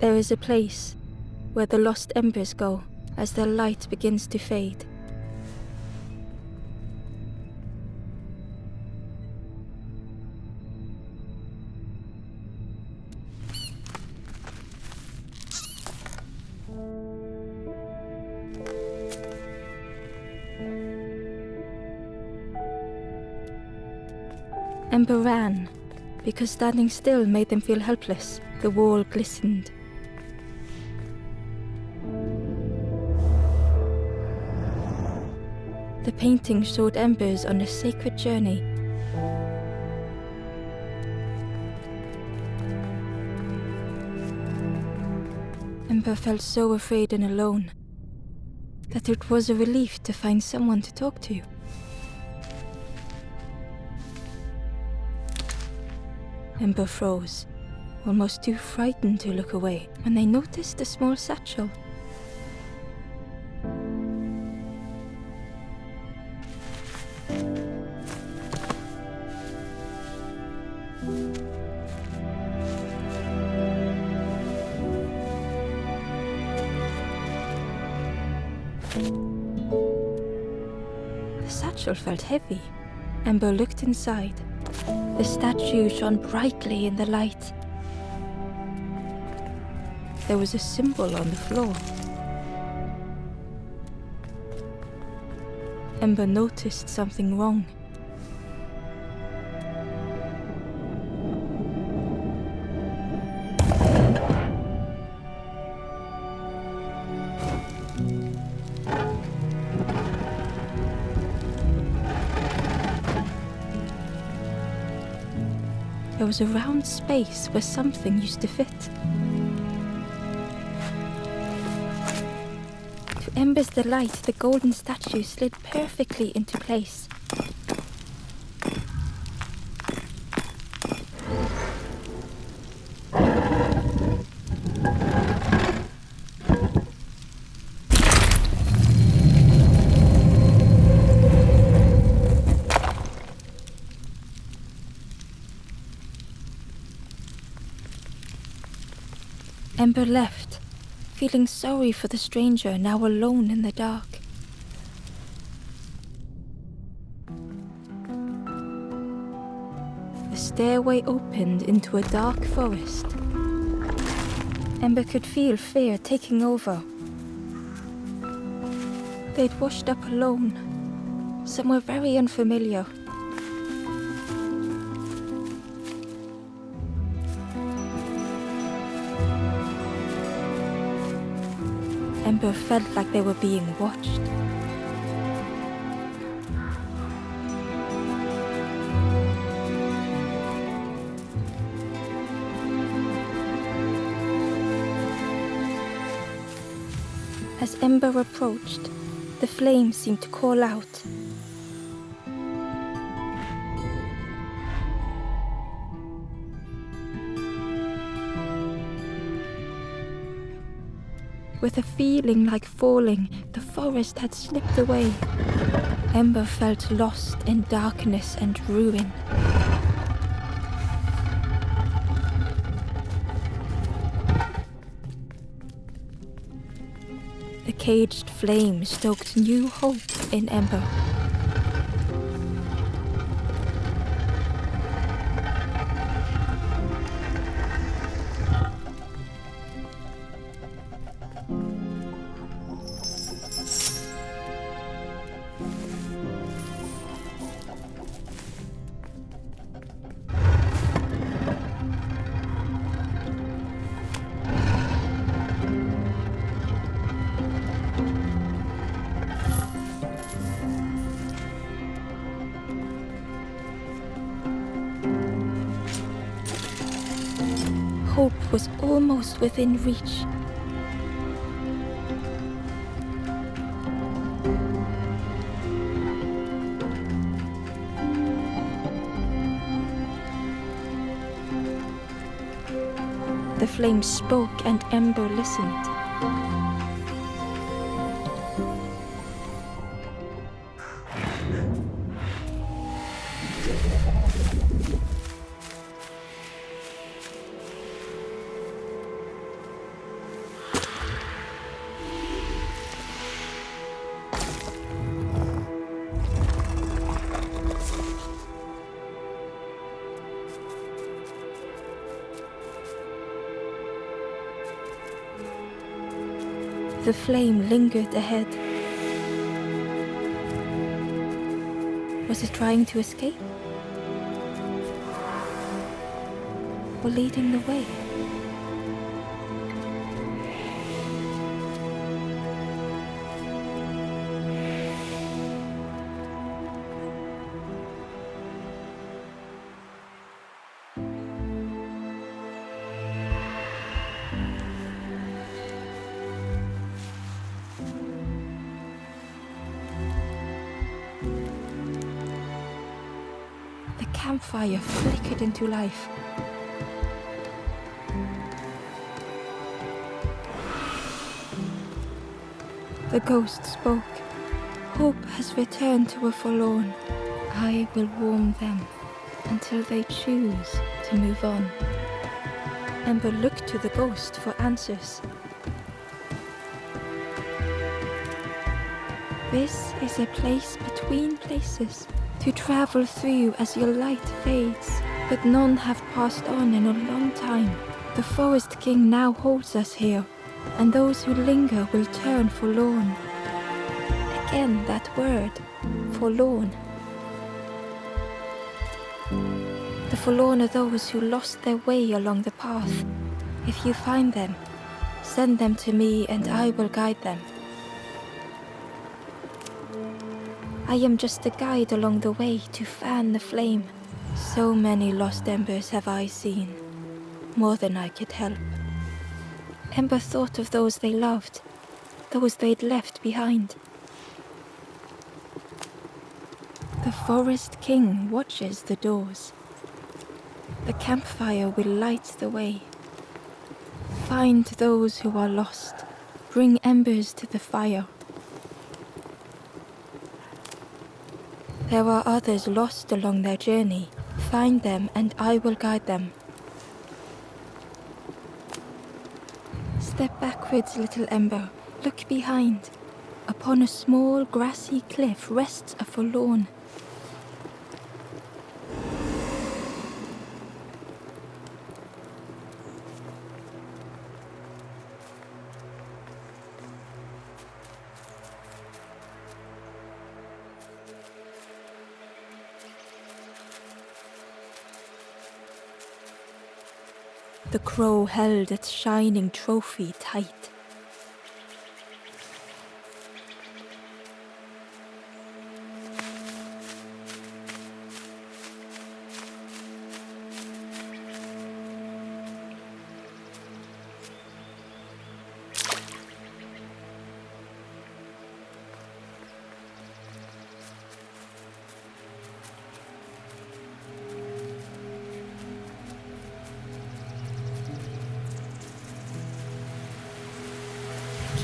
There is a place where the lost embers go as their light begins to fade. Ember ran, because standing still made them feel helpless. The wall glistened. The painting showed embers on a sacred journey. Ember felt so afraid and alone that it was a relief to find someone to talk to. Ember froze, almost too frightened to look away, when they noticed a small satchel. The satchel felt heavy. Ember looked inside. The statue shone brightly in the light. There was a symbol on the floor. Ember noticed something wrong. There was a round space where something used to fit. To Ember's delight, the golden statue slid perfectly into place. Ember left, feeling sorry for the stranger now alone in the dark. The stairway opened into a dark forest. Ember could feel fear taking over. They'd washed up alone, somewhere very unfamiliar. Ember felt like they were being watched. As Ember approached, the flames seemed to call out. With a feeling like falling, the forest had slipped away. Ember felt lost in darkness and ruin. The caged flame stoked new hope in Ember. Hope was almost within reach. The flame spoke and Ember listened. The flame lingered ahead. Was it trying to escape? Or leading the way? The campfire flickered into life. The ghost spoke. Hope has returned to a forlorn. I will warm them until they choose to move on. Ember looked to the ghost for answers. This is a place between places to travel through as your light fades, but none have passed on in a long time. The Forest King now holds us here, and those who linger will turn forlorn. Again that word, forlorn. The forlorn are those who lost their way along the path. If you find them, send them to me and I will guide them. I am just a guide along the way to fan the flame. So many lost embers have I seen, more than I could help. Ember thought of those they loved, those they'd left behind. The Forest King watches the doors. The campfire will light the way. Find those who are lost, bring embers to the fire. There are others lost along their journey. Find them and I will guide them. Step backwards, little Ember. Look behind. Upon a small grassy cliff rests a forlorn. The crow held its shining trophy tight.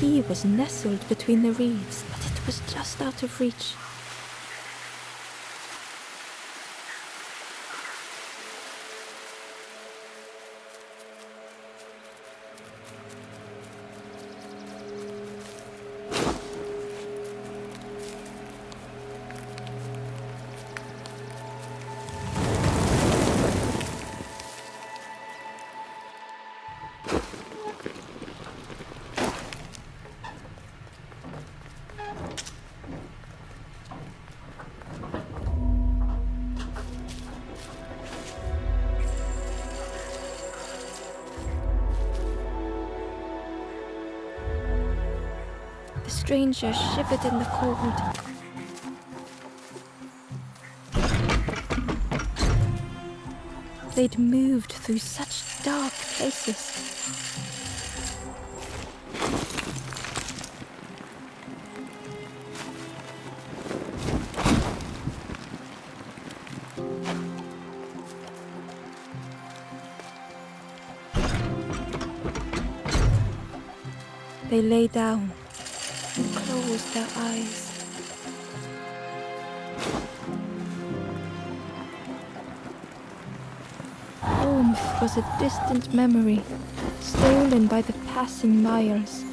He was nestled between the reeds, but it was just out of reach. The stranger shivered in the cold. They'd moved through such dark places. They lay down and closed their eyes. Warmth was a distant memory, stolen by the passing miles.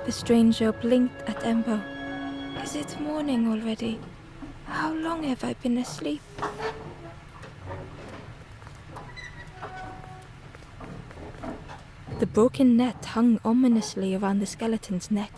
The stranger blinked at Ember. Is it morning already? How long have I been asleep? The broken net hung ominously around the skeleton's neck.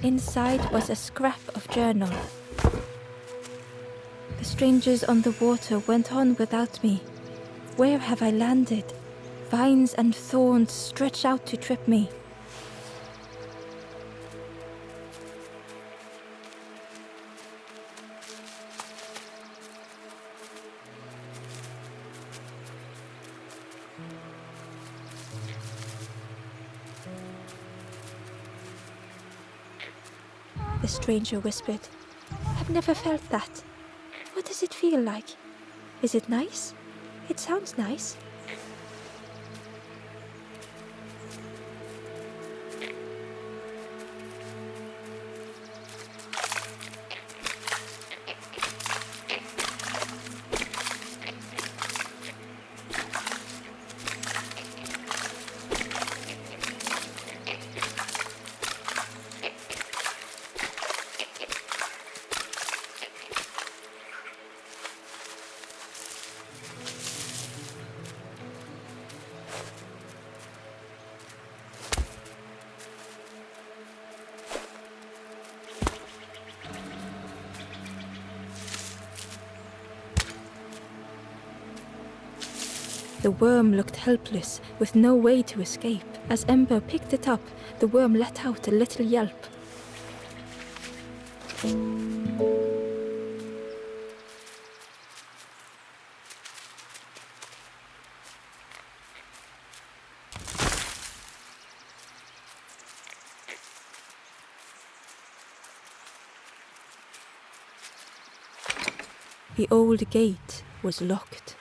Inside was a scrap of journal. The strangers on the water went on without me. Where have I landed? Vines and thorns stretch out to trip me. The stranger whispered. I've never felt that. What does it feel like? Is it nice? It sounds nice. The worm looked helpless, with no way to escape. As Ember picked it up, the worm let out a little yelp. The old gate was locked.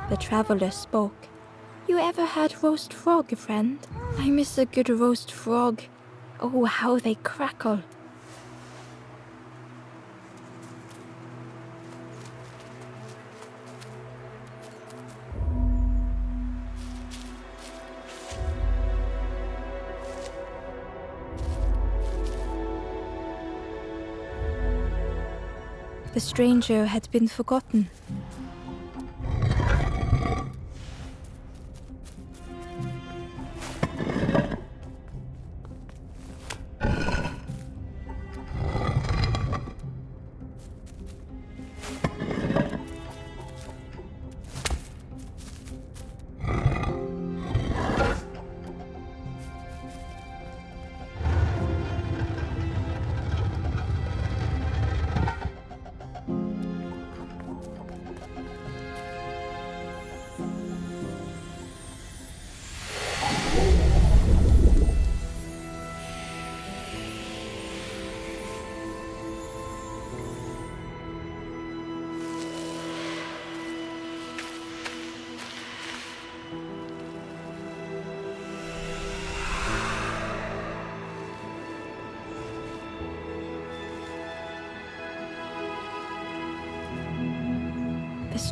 The traveler spoke. You ever had roast frog, friend? I miss a good roast frog. Oh, how they crackle. The stranger had been forgotten.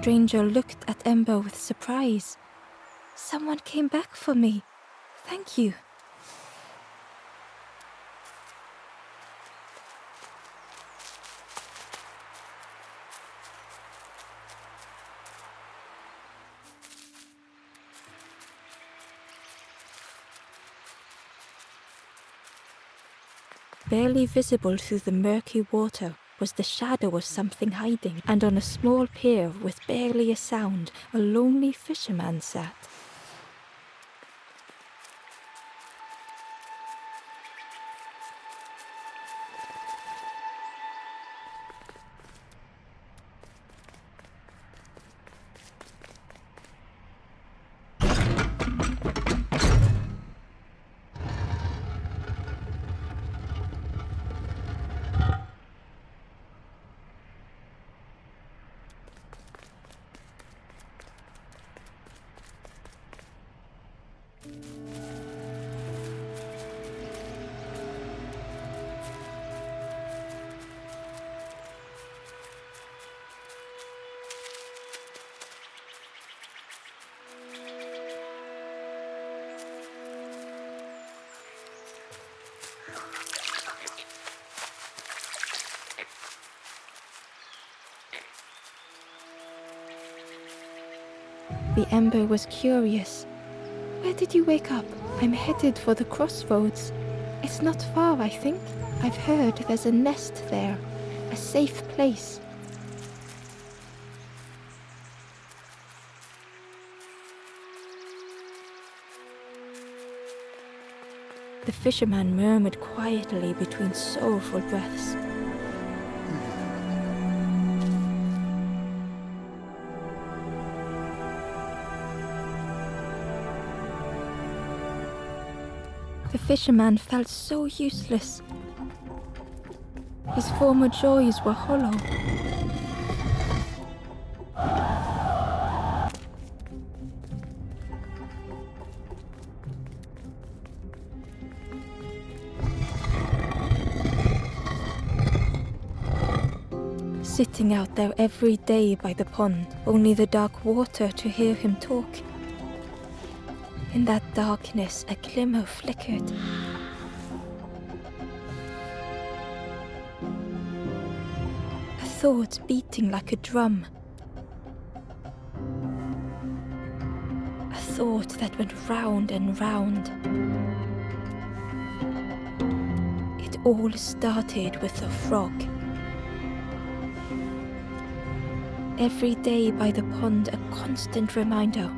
stranger looked at Ember with surprise. Someone came back for me. Thank you. Barely visible through the murky water was the shadow of something hiding, and on a small pier with barely a sound, a lonely fisherman sat. The Ember was curious. Where did you wake up? I'm headed for the crossroads. It's not far, I think. I've heard there's a nest there. A safe place. The fisherman murmured quietly between sorrowful breaths. The fisherman felt so useless. His former joys were hollow. Sitting out there every day by the pond, only the dark water to hear him talk. In that darkness, a glimmer flickered. A thought beating like a drum. A thought that went round and round. It all started with a frog. Every day by the pond, a constant reminder.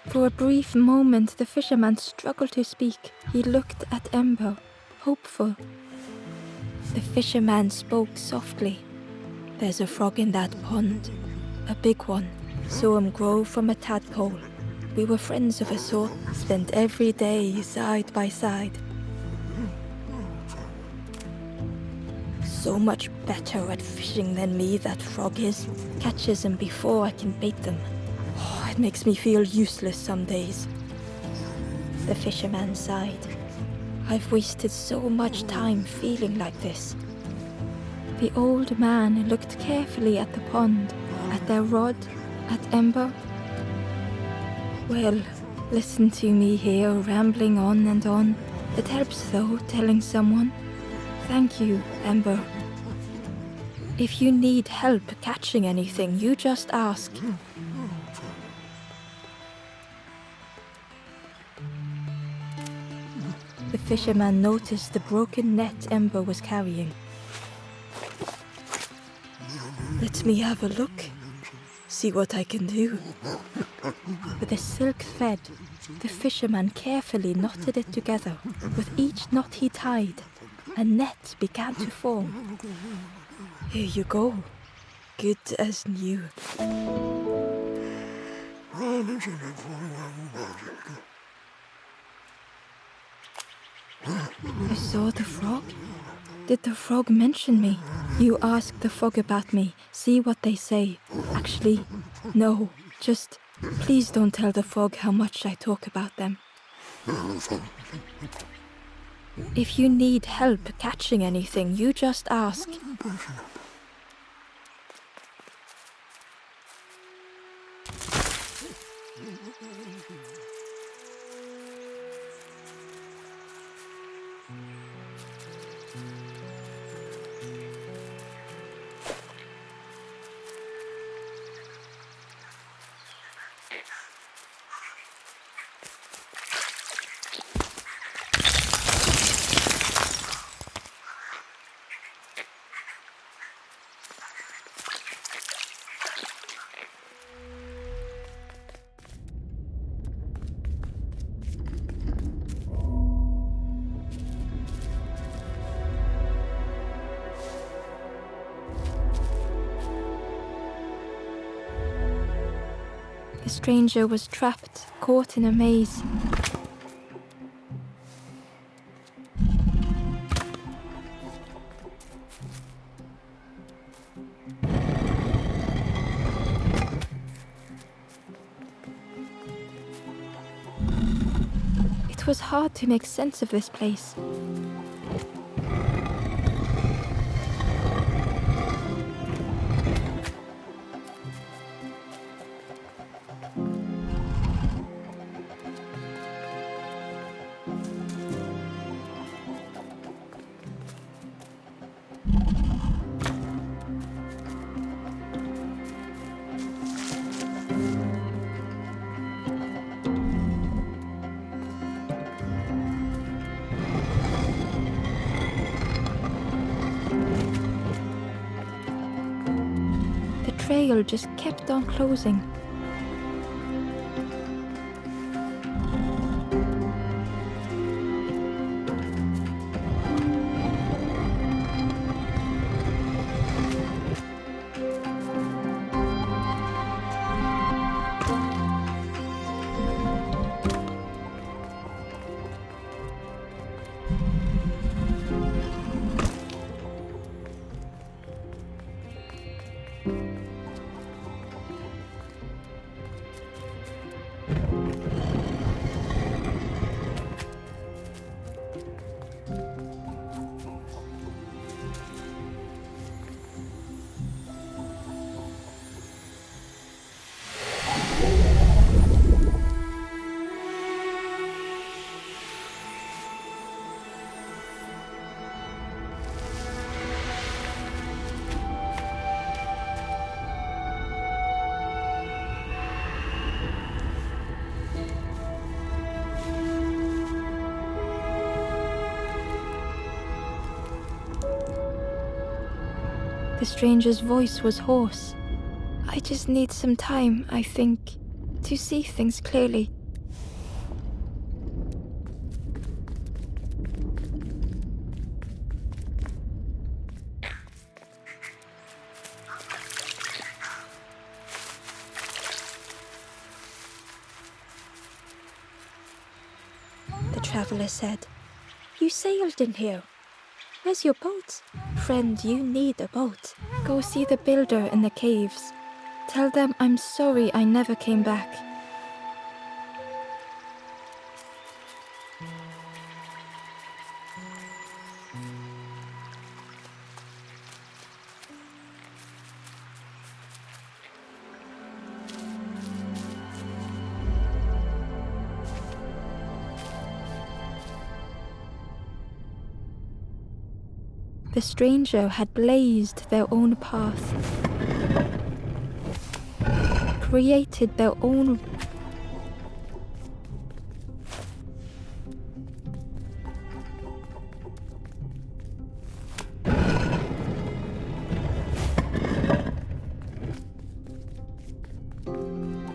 For a brief moment, the fisherman struggled to speak. He looked at Ember, hopeful. The fisherman spoke softly. There's a frog in that pond, a big one. Saw him grow from a tadpole. We were friends of a sort, spent every day side by side. So much better at fishing than me, that frog is. Catches them before I can bait them. Oh, it makes me feel useless some days. The fisherman sighed. I've wasted so much time feeling like this. The old man looked carefully at the pond, at their rod, at Ember. Well, listen to me here, rambling on and on. It helps though, telling someone. Thank you, Ember. If you need help catching anything, you just ask. The fisherman noticed the broken net Ember was carrying. Let me have a look. See what I can do. With a silk thread, the fisherman carefully knotted it together. With each knot he tied, a net began to form. Here you go. Good as new. You saw the frog? Did the frog mention me? You ask the frog about me, see what they say. Actually, no, just please don't tell the frog how much I talk about them. If you need help catching anything, you just ask. The stranger was trapped, caught in a maze. It was hard to make sense of this place. The trail just kept on closing. The stranger's voice was hoarse. I just need some time, I think, to see things clearly. The traveler said, "You sailed in here. Where's your boat? Friend, you need a boat. Go see the builder in the caves. Tell them I'm sorry I never came back." The stranger had blazed their own path, created their own.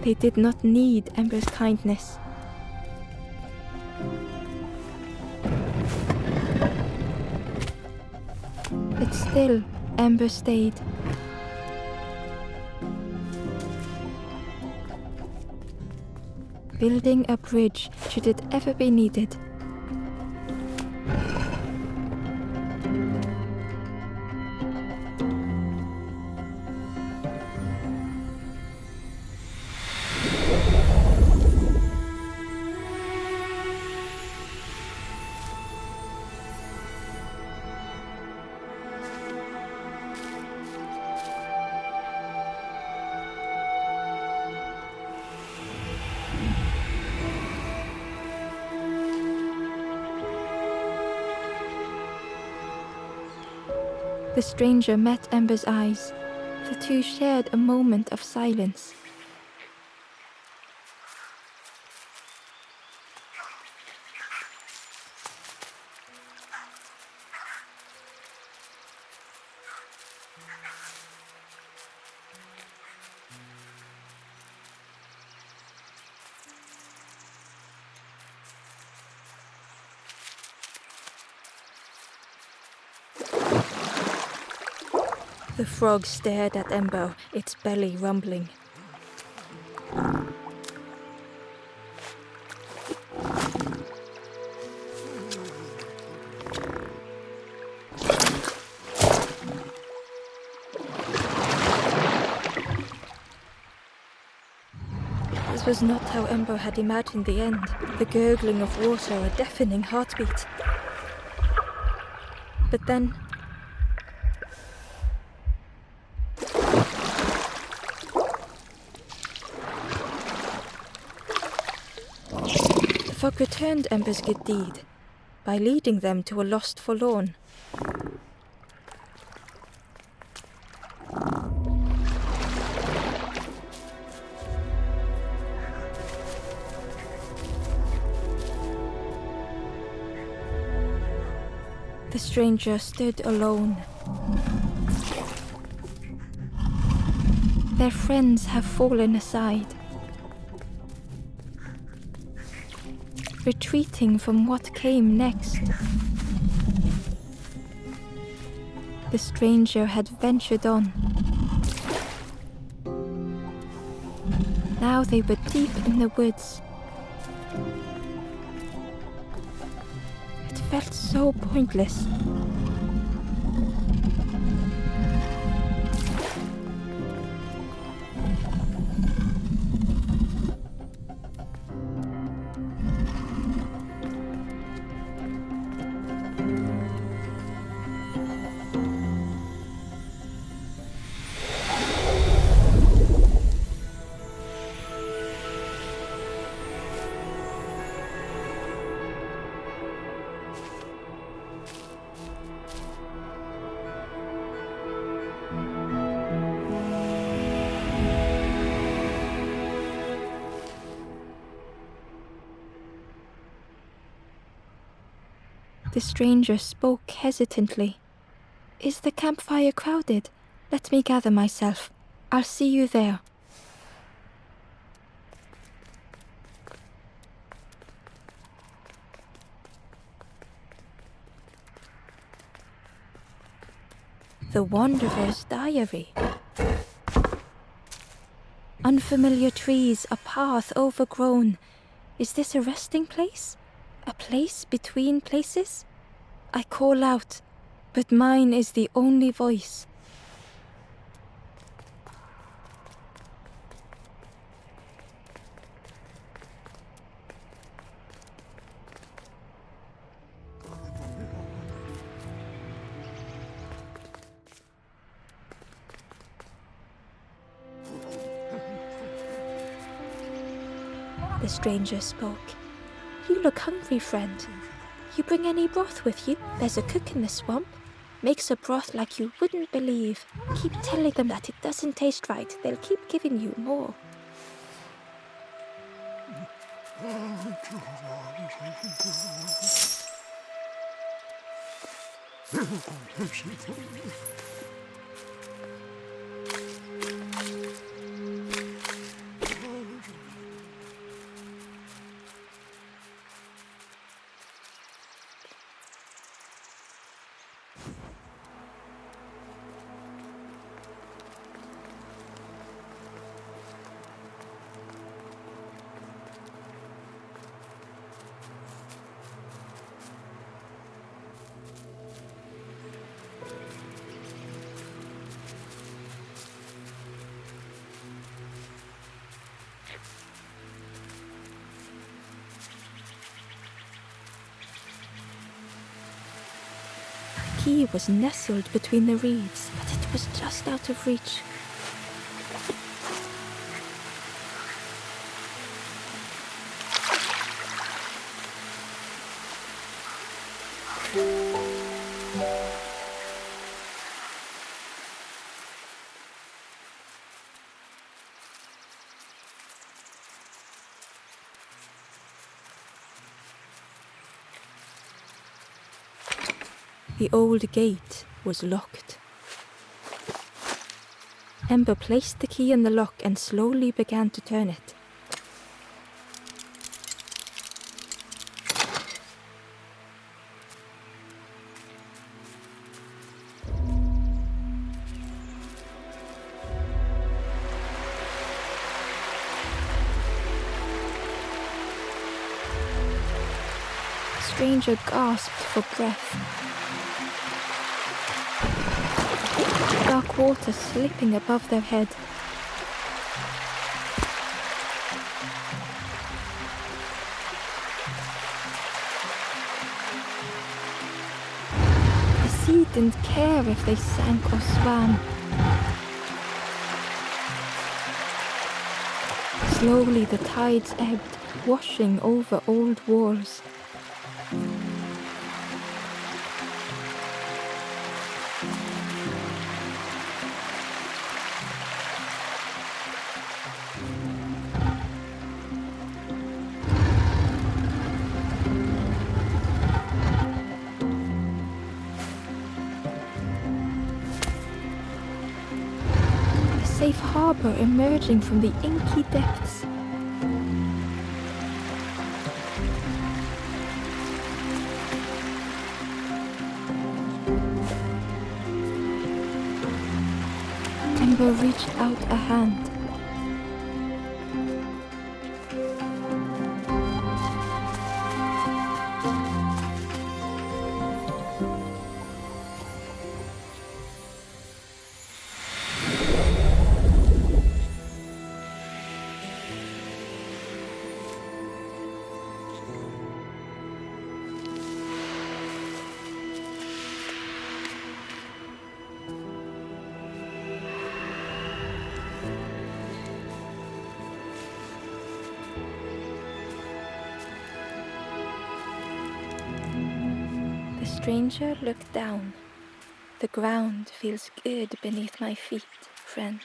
They did not need Ember's kindness. But still, Ember stayed. Building a bridge should it ever be needed. The stranger met Ember's eyes. The two shared a moment of silence. The frog stared at Ember, its belly rumbling. This was not how Ember had imagined the end. The gurgling of water, a deafening heartbeat. But then... the fog returned Ember's good deed by leading them to a lost forlorn. The stranger stood alone. Their friends have fallen aside, retreating from what came next. The stranger had ventured on. Now they were deep in the woods. It felt so pointless. The stranger spoke hesitantly. "Is the campfire crowded? Let me gather myself. I'll see you there." The Wanderer's Diary. Unfamiliar trees, a path overgrown. Is this a resting place? A place between places? I call out, but mine is the only voice. The stranger spoke. "You look hungry, friend. You bring any broth with you? There's a cook in the swamp. Makes a broth like you wouldn't believe. Keep telling them that it doesn't taste right. They'll keep giving you more." The key was nestled between the reeds, but it was just out of reach. The old gate was locked. Ember placed the key in the lock and slowly began to turn it. The stranger gasped for breath. Dark water slipping above their head. The sea didn't care if they sank or swam. Slowly the tides ebbed, washing over old walls. A safe harbor emerging from the inky depths. Ember reached out a hand. The stranger looked down. The ground feels good beneath my feet, friend.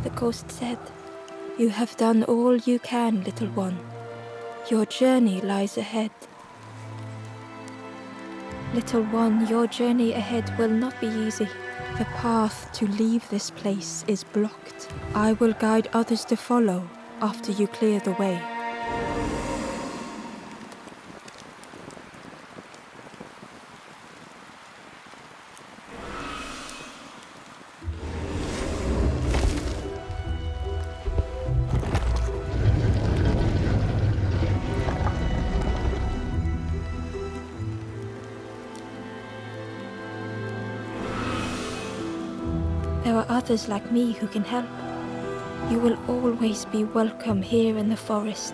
The ghost said, "You have done all you can, little one. Your journey lies ahead. Little one, your journey ahead will not be easy. The path to leave this place is blocked. I will guide others to follow after you clear the way." There are others like me who can help. You will always be welcome here in the forest.